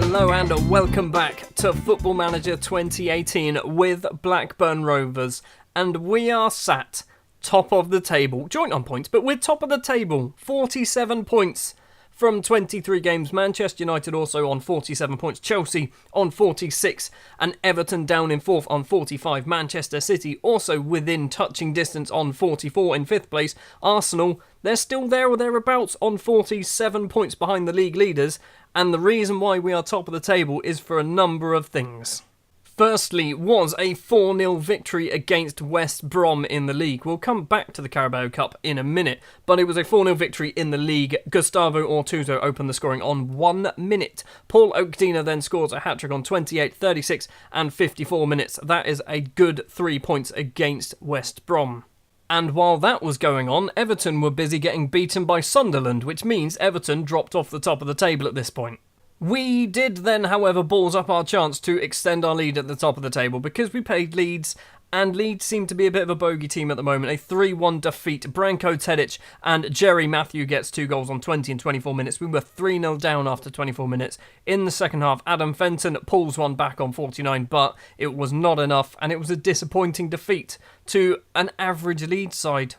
Hello and welcome back to Football Manager 2018 with Blackburn Rovers, and we are sat top of the table, joint on points, but we're top of the table, 47 points from 23 games. Manchester United also on 47 points, Chelsea on 46, and Everton down in 4th on 45. Manchester City also within touching distance on 44 in 5th place. Arsenal, they're still there or thereabouts on 47 points behind the league leaders, and the reason why we are top of the table is for a number of things. Firstly, was a 4-0 victory against West Brom in the league. We'll come back to the Carabao Cup in a minute, but it was a 4-0 victory in the league. Gustavo Ortuzzo opened the scoring on 1 minute. Paul Oakdina then scores a hat-trick on 28, 36 and 54 minutes. That is a good 3 points against West Brom. And while that was going on, Everton were busy getting beaten by Sunderland, which means Everton dropped off the top of the table at this point. We did then, however, balls up our chance to extend our lead at the top of the table because we played Leeds, and Leeds seem to be a bit of a bogey team at the moment. A 3-1 defeat. Branko Tedic and Jerry Matthew gets 2 goals on 20 and 24 minutes. We were 3-0 down after 24 minutes. In the second half, Adam Fenton pulls one back on 49, but it was not enough, and it was a disappointing defeat to an average Leeds side.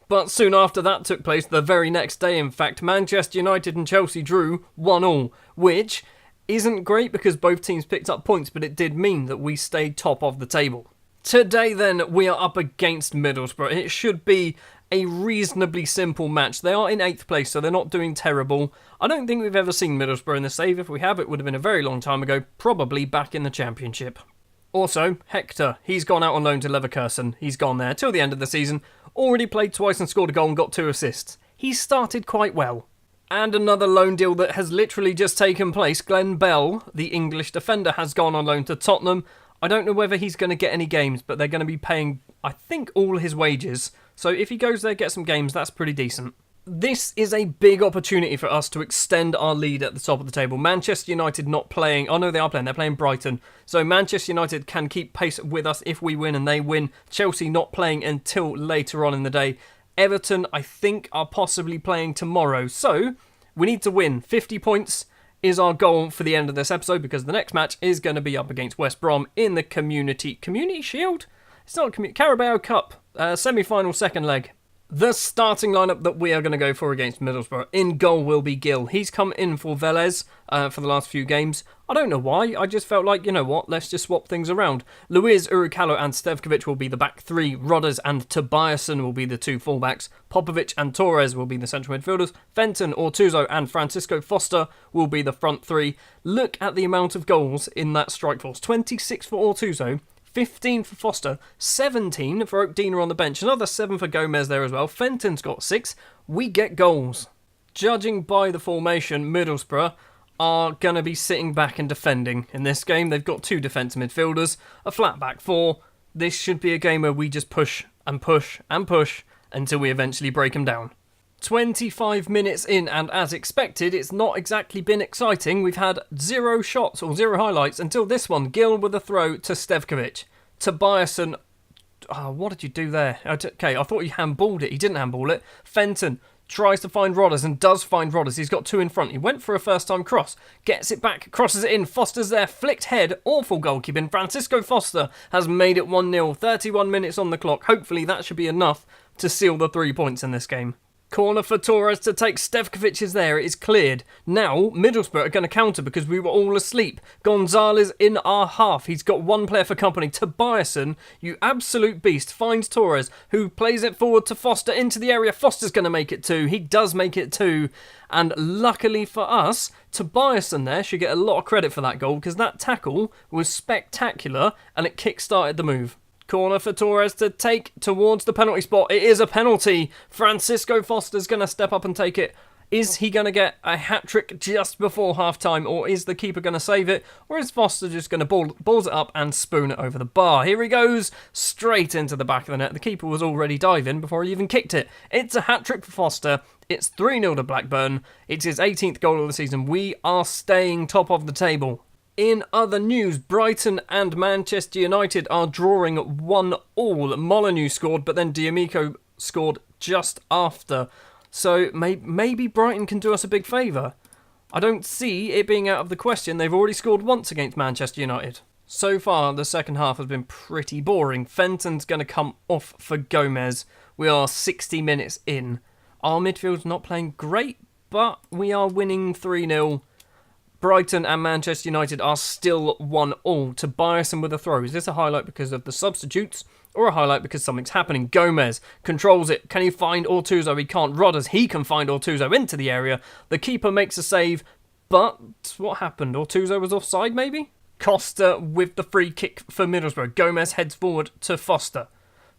But soon after that took place, the very next day in fact, Manchester United and Chelsea drew 1-1, which isn't great because both teams picked up points, but it did mean that we stayed top of the table. Today then, we are up against Middlesbrough. It should be a reasonably simple match. They are in 8th place, so they're not doing terrible. I don't think we've ever seen Middlesbrough in the save. If we have, it would have been a very long time ago, probably back in the Championship. Also, Hector, he's gone out on loan to Leverkusen. He's gone there till the end of the season. Already played twice and scored a goal and got 2 assists. He started quite well. And another loan deal that has literally just taken place. Glenn Bell, the English defender, has gone on loan to Tottenham. I don't know whether he's going to get any games, but they're going to be paying, I think, all his wages. So if he goes there, get some games, that's pretty decent. This is a big opportunity for us to extend our lead at the top of the table. Manchester United not playing. Oh no, they are playing. They're playing Brighton. So Manchester United can keep pace with us if we win and they win. Chelsea not playing until later on in the day. Everton, I think, are possibly playing tomorrow. So we need to win. 50 points is our goal for the end of this episode because the next match is going to be up against West Brom in the Community Shield? It's not Carabao Cup. Semi-final second leg. The starting lineup that we are going to go for against Middlesbrough. In goal will be Gill. He's come in for Velez for the last few games. I don't know why. I just felt like, you know what, let's just swap things around. Luiz, Urukalo and Stevkovic will be the back 3. Rodders and Tobiasen will be the 2 fullbacks. Popovic and Torres will be the central midfielders. Fenton, Ortuzzo and Francisco Foster will be the front 3. Look at the amount of goals in that strike force. 26 for Ortuzzo. 15 for Foster, 17 for Oakdina on the bench, another 7 for Gomez there as well. Fenton's got 6. We get goals. Judging by the formation, Middlesbrough are going to be sitting back and defending in this game. They've got 2 defensive midfielders, a flat back 4. This should be a game where we just push and push and push until we eventually break them down. 25 minutes in, and as expected, it's not exactly been exciting. We've had 0 shots or 0 highlights until this one. Gill with a throw to Stevkovic. Tobiasen, what did you do there? Okay, I thought he handballed it. He didn't handball it. Fenton tries to find Rodders and does find Rodders. He's got 2 in front. He went for a first-time cross. Gets it back, crosses it in. Foster's there, flicked head. Awful goalkeeping. Francisco Foster has made it 1-0. 31 minutes on the clock. Hopefully that should be enough to seal the 3 points in this game. Corner for Torres to take. Stevkovic is there. It is cleared. Now, Middlesbrough are going to counter because we were all asleep. Gonzalez in our half. He's got 1 player for company. Tobiasen, you absolute beast, finds Torres, who plays it forward to Foster into the area. Foster's going to make it 2. He does make it 2. And luckily for us, Tobiasen there should get a lot of credit for that goal because that tackle was spectacular and it kick-started the move. Corner for Torres to take towards the penalty spot. It is a penalty. Francisco Foster's going to step up and take it. Is he going to get a hat-trick just before half-time, or is the keeper going to save it, or is Foster just going to balls it up and spoon it over the bar? Here he goes, straight into the back of the net. The keeper was already diving before he even kicked it. It's a hat-trick for Foster. It's 3-0 to Blackburn. It's his 18th goal of the season. We are staying top of the table. In other news, Brighton and Manchester United are drawing 1-1. Molyneux scored, but then D'Amico scored just after. So maybe Brighton can do us a big favour. I don't see it being out of the question. They've already scored once against Manchester United. So far, the second half has been pretty boring. Fenton's going to come off for Gomez. We are 60 minutes in. Our midfield's not playing great, but we are winning 3-0. Brighton and Manchester United are still 1-1. Tobias with a throw. Is this a highlight because of the substitutes or a highlight because something's happening? Gomez controls it. Can he find Ortuzzo? He can't. Rodders, he can find Ortuzzo into the area. The keeper makes a save, but what happened? Ortuzzo was offside, maybe? Costa with the free kick for Middlesbrough. Gomez heads forward to Foster.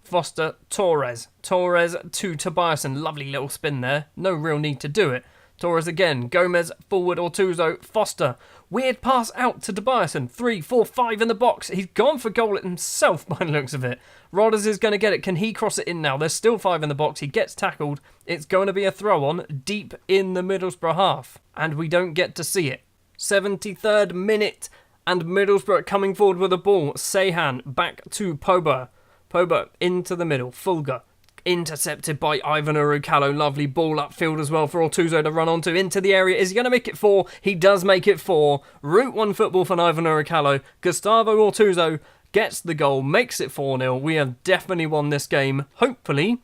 Foster, Torres. Torres to Tobias. Lovely little spin there. No real need to do it. Torres again. Gomez forward. Ortuzzo. Foster. Weird pass out to Tobias. 3, 4, 5 in the box. He's gone for goal himself by the looks of it. Rodders is going to get it. Can he cross it in now? There's still 5 in the box. He gets tackled. It's going to be a throw on deep in the Middlesbrough half. And we don't get to see it. 73rd minute. And Middlesbrough coming forward with a ball. Seyhan back to Pogba. Pogba into the middle. Fulger. Intercepted by Ivan Urucalo. Lovely ball upfield as well for Ortuzzo to run onto. Into the area. Is he going to make it 4? He does make it 4. Route 1 football for Ivan Urucalo. Gustavo Ortuzzo gets the goal. Makes it 4-0. We have definitely won this game. Hopefully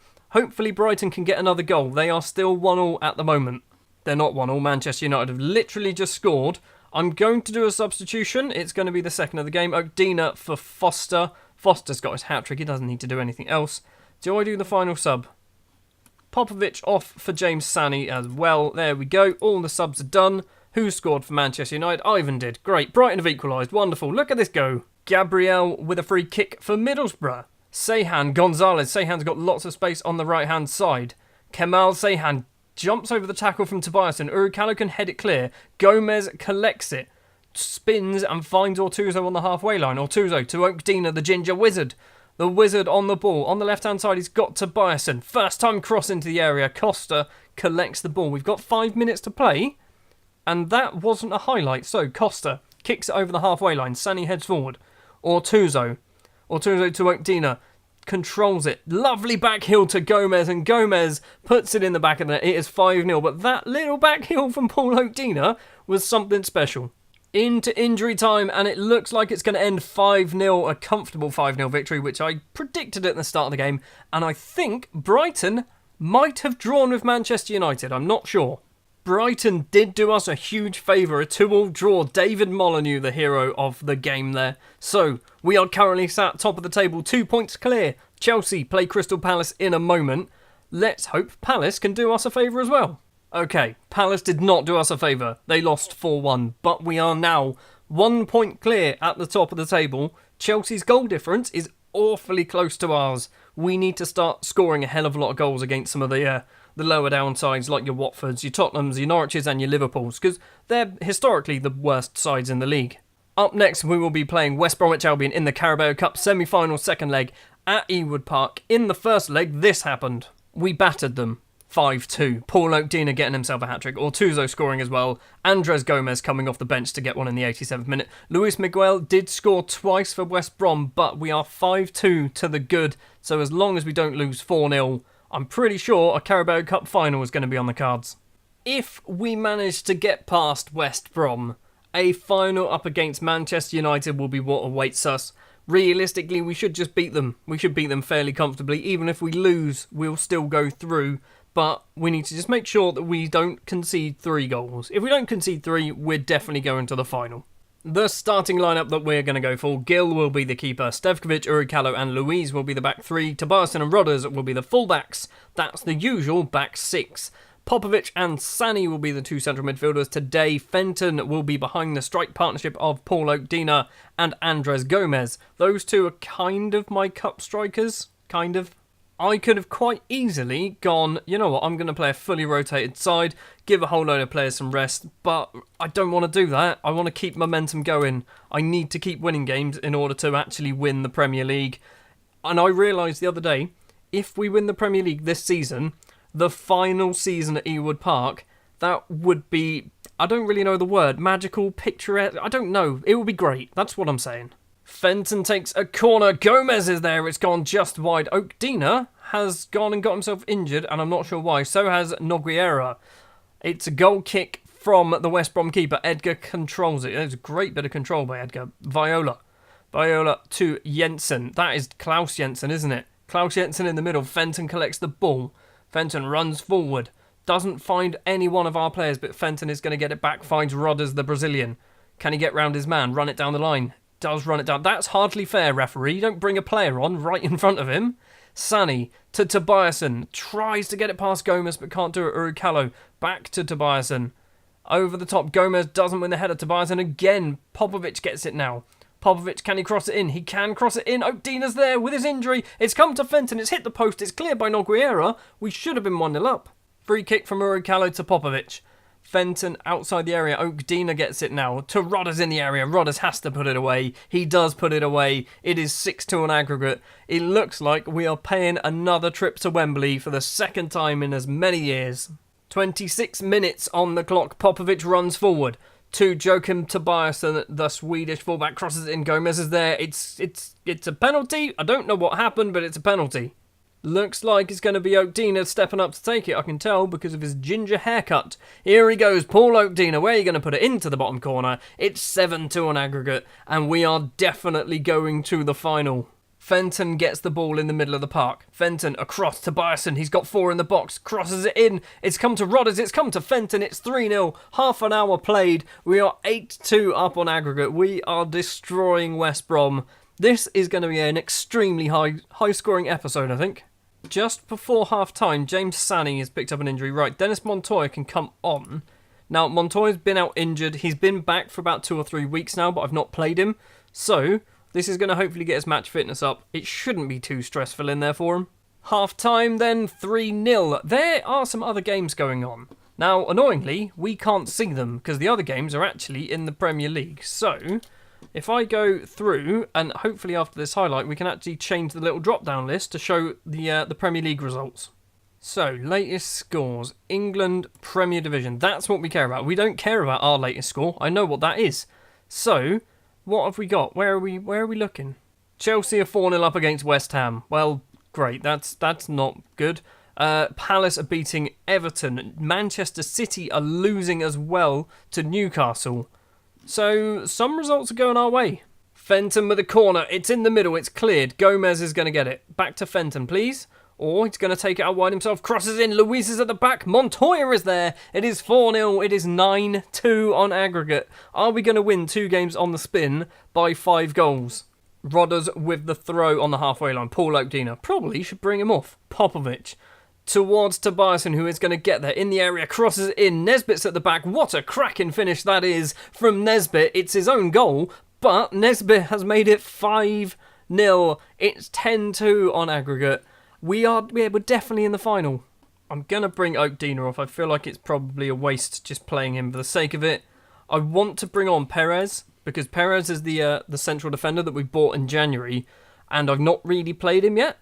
Brighton can get another goal. They are still 1-1 at the moment. They're not 1-1. Manchester United have literally just scored. I'm going to do a substitution. It's going to be the second of the game. Okdina for Foster. Foster's got his hat-trick. He doesn't need to do anything else. Do I do the final sub? Popovic off for James Sani as well. There we go. All the subs are done. Who scored for Manchester United? Ivan did. Great. Brighton have equalised. Wonderful. Look at this go. Gabriel with a free kick for Middlesbrough. Seyhan, Gonzalez. Seyhan's got lots of space on the right-hand side. Kemal Seyhan jumps over the tackle from Tobias and Urucalo can head it clear. Gomez collects it. Spins and finds Ortuzzo on the halfway line. Ortuzzo to Okdina, the ginger wizard. The wizard on the ball. On the left-hand side, he's got Tobias. First time cross into the area. Costa collects the ball. We've got 5 minutes to play. And that wasn't a highlight. So Costa kicks it over the halfway line. Sani heads forward. Ortuzzo to Okdina. Controls it. Lovely back heel to Gomez. And Gomez puts it in the back of the net. It is 5-0. But that little back heel from Paul Okdina was something special. Into injury time, and it looks like it's going to end 5-0, a comfortable 5-0 victory, which I predicted at the start of the game, and I think Brighton might have drawn with Manchester United, I'm not sure. Brighton did do us a huge favour, a 2-2 draw. David Molyneux, the hero of the game there. So, we are currently sat top of the table, 2 points clear. Chelsea play Crystal Palace in a moment. Let's hope Palace can do us a favour as well. Okay, Palace did not do us a favour. They lost 4-1, but we are now 1 point clear at the top of the table. Chelsea's goal difference is awfully close to ours. We need to start scoring a hell of a lot of goals against some of the lower down sides like your Watfords, your Tottenhams, your Norwiches and your Liverpools, because they're historically the worst sides in the league. Up next, we will be playing West Bromwich Albion in the Carabao Cup semi-final second leg at Ewood Park. In the first leg, this happened. We battered them. 5-2. Paul Okdina getting himself a hat-trick. Ortuzzo scoring as well. Andres Gomez coming off the bench to get one in the 87th minute. Luis Miguel did score twice for West Brom, but we are 5-2 to the good. So as long as we don't lose 4-0, I'm pretty sure a Carabao Cup final is going to be on the cards. If we manage to get past West Brom, a final up against Manchester United will be what awaits us. Realistically, we should just beat them. We should beat them fairly comfortably. Even if we lose, we'll still go through. But we need to just make sure that we don't concede 3 goals. If we don't concede 3, we're definitely going to the final. The starting lineup that we're going to go for: Gil will be the keeper, Stevkovic, Urucalo and Louise will be the back 3, Tobias and Rodders will be the fullbacks. That's the usual back 6. Popovic and Sani will be the 2 central midfielders. Today, Fenton will be behind the strike partnership of Paul Okdina and Andres Gomez. Those 2 are kind of my cup strikers, kind of. I could have quite easily gone, you know what, I'm going to play a fully rotated side, give a whole load of players some rest, but I don't want to do that. I want to keep momentum going. I need to keep winning games in order to actually win the Premier League. And I realised the other day, if we win the Premier League this season, the final season at Ewood Park, that would be, I don't really know the word, magical, picturesque, I don't know. It would be great. That's what I'm saying. Fenton takes a corner. Gomez is there. It's gone just wide. Okdina has gone and got himself injured, and I'm not sure why. So has Nogueira. It's a goal kick from the West Brom keeper. Edgar controls it. There's a great bit of control by Edgar. Viola to Jensen. That is Klaus Jensen, isn't it? Klaus Jensen in the middle. Fenton collects the ball. Fenton runs forward. Doesn't find any one of our players, but Fenton is going to get it back. Finds Rodders, the Brazilian. Can he get round his man? Run it down the line. Does run it down. That's hardly fair, referee. You don't bring a player on right in front of him. Sani to Tobiasen. Tries to get it past Gomez, but can't do it. Urukalo back to Tobiasen. Over the top. Gomez doesn't win the header. Tobiasen again. Popovic gets it now. Popovic, can he cross it in? He can cross it in. Dina's there with his injury. It's come to Fenton. It's hit the post. It's cleared by Nogueira. We should have been 1-0 up. Free kick from Urukalo to Popovic. Fenton outside the area. Dina gets it now. To Rodders in the area. Rodders has to put it away. He does put it away. It is 6-2 on aggregate. It looks like we are paying another trip to Wembley for the second time in as many years. 26 minutes on the clock. Popovic runs forward to Joachim Tobiasen, the Swedish fullback, crosses it in. Gomez is there. It's a penalty. I don't know what happened, but it's a penalty. Looks like it's going to be Oakdina stepping up to take it. I can tell because of his ginger haircut. Here he goes, Paul Oakdina. Where are you going to put it? Into the bottom corner. It's 7-2 on aggregate, and we are definitely going to the final. Fenton gets the ball in the middle of the park. Fenton across to Bison. He's got 4 in the box. Crosses it in. It's come to Rodders. It's come to Fenton. It's 3-0. Half an hour played. We are 8-2 up on aggregate. We are destroying West Brom. This is going to be an extremely high-scoring episode, I think. Just before half-time, James Sani has picked up an injury. Right, Dennis Montoya can come on. Now, Montoya's been out injured. He's been back for about 2 or 3 weeks now, but I've not played him. So this is going to hopefully get his match fitness up. It shouldn't be too stressful in there for him. Half-time then, 3-0. There are some other games going on. Now, annoyingly, we can't see them because the other games are actually in the Premier League. So if I go through, and hopefully after this highlight, we can actually change the little drop-down list to show the Premier League results. So, latest scores. England Premier Division. That's what we care about. We don't care about our latest score. I know what that is. So what have we got? Where are we looking? Chelsea are 4-0 up against West Ham. Well, great. That's not good. Palace are beating Everton. Manchester City are losing as well to Newcastle. So some results are going our way. Fenton with a corner. It's in the middle. It's cleared. Gomez is going to get it. Back to Fenton, please. Or he's going to take it out wide himself. Crosses in. Luis is at the back. Montoya is there. It is 4-0. It is 9-2 on aggregate. Are we going to win 2 games on the spin by 5 goals? Rodders with the throw on the halfway line. Paul Oakdina. Probably should bring him off. Popovic towards Tobiasen, who is going to get there. In the area. Crosses it in. Nesbitt's at the back. What a cracking finish that is from Nesbitt. It's his own goal, but Nesbitt has made it 5-0. It's 10-2 on aggregate. We're definitely in the final. I'm going to bring Oakdina off. I feel like it's probably a waste just playing him for the sake of it. I want to bring on Perez, because Perez is the central defender that we bought in January, and I've not really played him yet.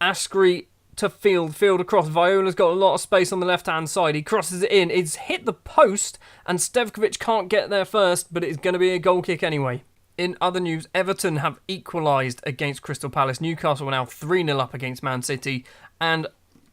Askren to field across. Viola's got a lot of space on the left-hand side. He crosses it in. It's hit the post, and Stevkovic can't get there first, but it's going to be a goal kick anyway. In other news, Everton have equalised against Crystal Palace. Newcastle are now 3-0 up against Man City. And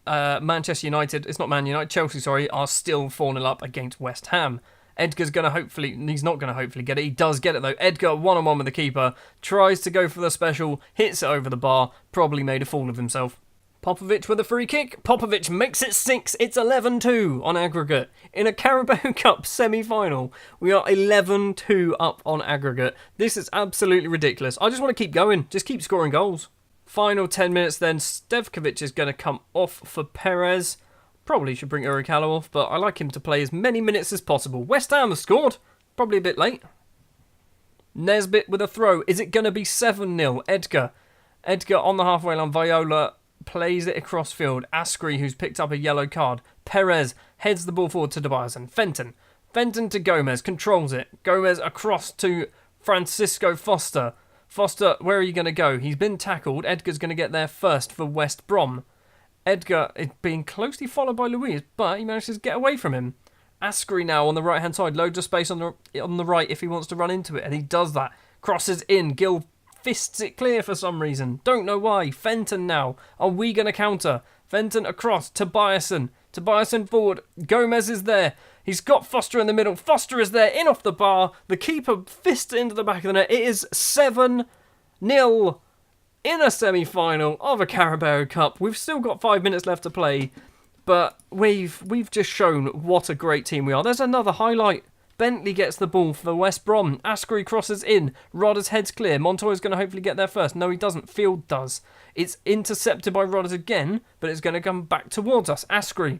Manchester United, it's not Man United, Chelsea, are still 4-0 up against West Ham. Edgar's going to he's not going to hopefully get it. He does get it though. Edgar, one-on-one with the keeper, tries to go for the special, hits it over the bar, probably made a fool of himself. Popovic with a free kick. Popovic makes it 6. It's 11-2 on aggregate. In a Carabao Cup semi-final, we are 11-2 up on aggregate. This is absolutely ridiculous. I just want to keep going. Just keep scoring goals. Final 10 minutes then. Stevkovic is going to come off for Perez. Probably should bring Urukalo off, but I like him to play as many minutes as possible. West Ham have scored. Probably a bit late. Nesbitt with a throw. Is it going to be 7-0? Edgar on the halfway line. Viola plays it across field. Askren, who's picked up a yellow card. Perez heads the ball forward to Tobiasen. Fenton to Gomez. Controls it. Gomez across to Francisco Foster. Foster, where are you going to go? He's been tackled. Edgar's going to get there first for West Brom. Edgar is being closely followed by Luis, but he manages to get away from him. Askren now on the right-hand side. Loads of space on the right if he wants to run into it, and he does that. Crosses in. Gill fists it clear for some reason. Don't know why. Fenton now. Are we going to counter? Fenton across. Tobiasen forward. Gomez is there. He's got Foster in the middle. Foster is there, in off the bar. The keeper fists it into the back of the net. It is 7-0 in a semi-final of a Carabao Cup. We've still got 5 minutes left to play, but we've just shown what a great team we are. There's another highlight. Bentley gets the ball for West Brom. Askery crosses in. Rodders heads clear. Montoya's going to hopefully get there first. No, he doesn't. Field does. It's intercepted by Rodders again, but it's going to come back towards us. Askery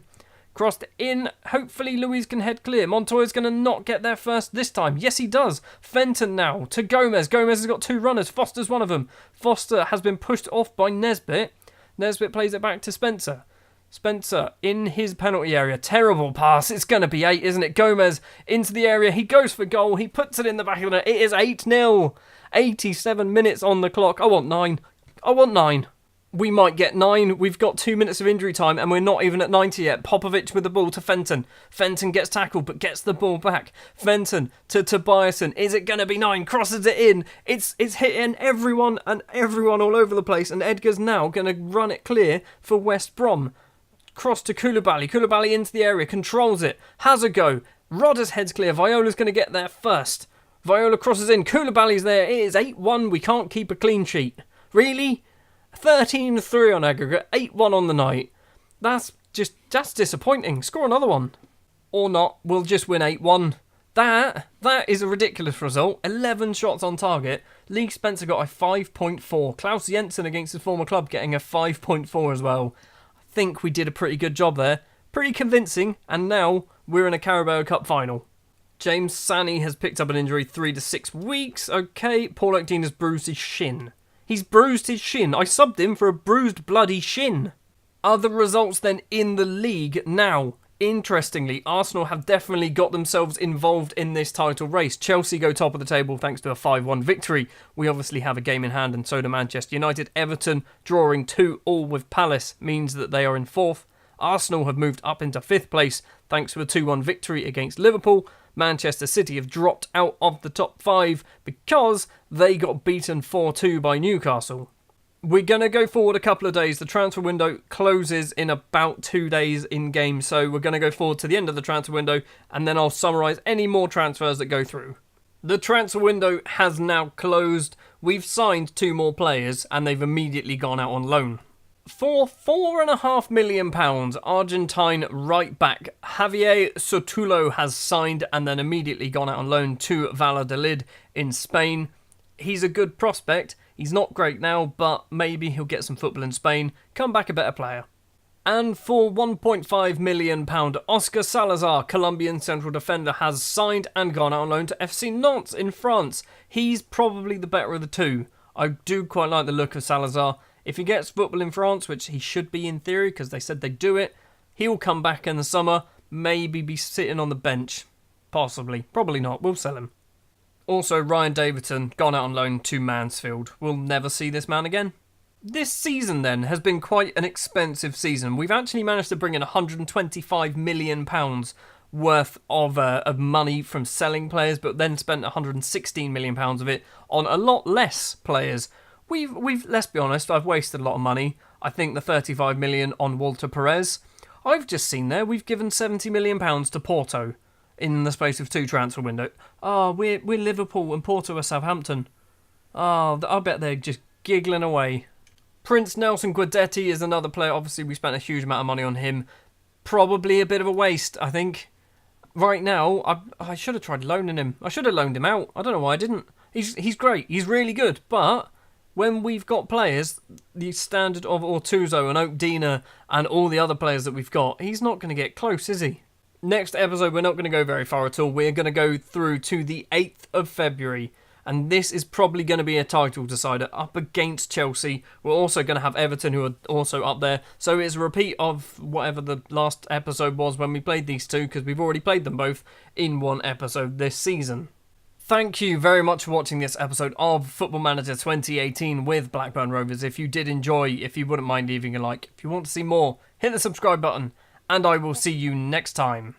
crossed in. Hopefully Louise can head clear. Montoya's going to not get there first this time. Yes, he does. Fenton now to Gomez. Gomez has got 2 runners. Foster's one of them. Foster has been pushed off by Nesbitt. Nesbitt plays it back to Spencer. Spencer in his penalty area. Terrible pass. It's going to be 8, isn't it? Gomez into the area. He goes for goal. He puts it in the back of the net. It is 8-0. 87 minutes on the clock. I want 9. I want 9. We might get 9. We've got 2 minutes of injury time and we're not even at 90 yet. Popovic with the ball to Fenton. Fenton gets tackled but gets the ball back. Fenton to Tobiasen. Is it going to be 9? Crosses it in. It's hitting everyone all over the place, and Edgar's now going to run it clear for West Brom. Cross to Koulibaly. Koulibaly into the area. Controls it. Has a go. Rodders heads clear. Viola's going to get there first. Viola crosses in. Koulibaly's there. It is 8-1. We can't keep a clean sheet. Really? 13-3 on aggregate, 8-1 on the night. That's disappointing. Score another one. Or not, we'll just win 8-1. That is a ridiculous result. 11 shots on target. Lee Spencer got a 5.4. Klaus Jensen against his former club getting a 5.4 as well. I think we did a pretty good job there. Pretty convincing, and now we're in a Carabao Cup final. James Sanney has picked up an injury, 3 to 6 weeks. Okay, Paul Oakdean has bruised his shin. He's bruised his shin. I subbed him for a bruised bloody shin. Other results then in the league now. Interestingly, Arsenal have definitely got themselves involved in this title race. Chelsea go top of the table thanks to a 5-1 victory. We obviously have a game in hand, and so do Manchester United. Everton drawing 2-2 with Palace means that they are in 4th. Arsenal have moved up into 5th place thanks to a 2-1 victory against Liverpool. Manchester City have dropped out of the top 5 because they got beaten 4-2 by Newcastle. We're going to go forward a couple of days. The transfer window closes in about 2 days in game, so we're going to go forward to the end of the transfer window, and then I'll summarise any more transfers that go through. The transfer window has now closed. We've signed 2 more players, and they've immediately gone out on loan. For £4.5 million, Argentine right back Javier Sotulo has signed and then immediately gone out on loan to Valladolid in Spain. He's a good prospect. He's not great now, but maybe he'll get some football in Spain, come back a better player. And for £1.5 million, Oscar Salazar, Colombian central defender, has signed and gone out on loan to FC Nantes in France. He's probably the better of the two. I do quite like the look of Salazar. If he gets football in France, which he should be in theory because they said they'd do it, he'll come back in the summer, maybe be sitting on the bench. Possibly. Probably not. We'll sell him. Also, Ryan Davidson, gone out on loan to Mansfield. We'll never see this man again. This season, then, has been quite an expensive season. We've actually managed to bring in £125 million worth of money from selling players, but then spent £116 million of it on a lot less players. We've let's be honest, I've wasted a lot of money. I think the 35 million on Walter Perez. I've just seen there, we've given £70 million to Porto in the space of 2 transfer windows. We're Liverpool and Porto are Southampton. I bet they're just giggling away. Prince Nelson Guidetti is another player. Obviously, we spent a huge amount of money on him. Probably a bit of a waste, I think. Right now, I should have tried loaning him. I should have loaned him out. I don't know why I didn't. He's great. He's really good, but when we've got players, the standard of Ortuzzo and Oakdina and all the other players that we've got, he's not going to get close, is he? Next episode, we're not going to go very far at all. We're going to go through to the 8th of February, and this is probably going to be a title decider up against Chelsea. We're also going to have Everton, who are also up there. So it's a repeat of whatever the last episode was when we played these two, because we've already played them both in one episode this season. Thank you very much for watching this episode of Football Manager 2018 with Blackburn Rovers. If you did enjoy, if you wouldn't mind leaving a like, if you want to see more, hit the subscribe button, and I will see you next time.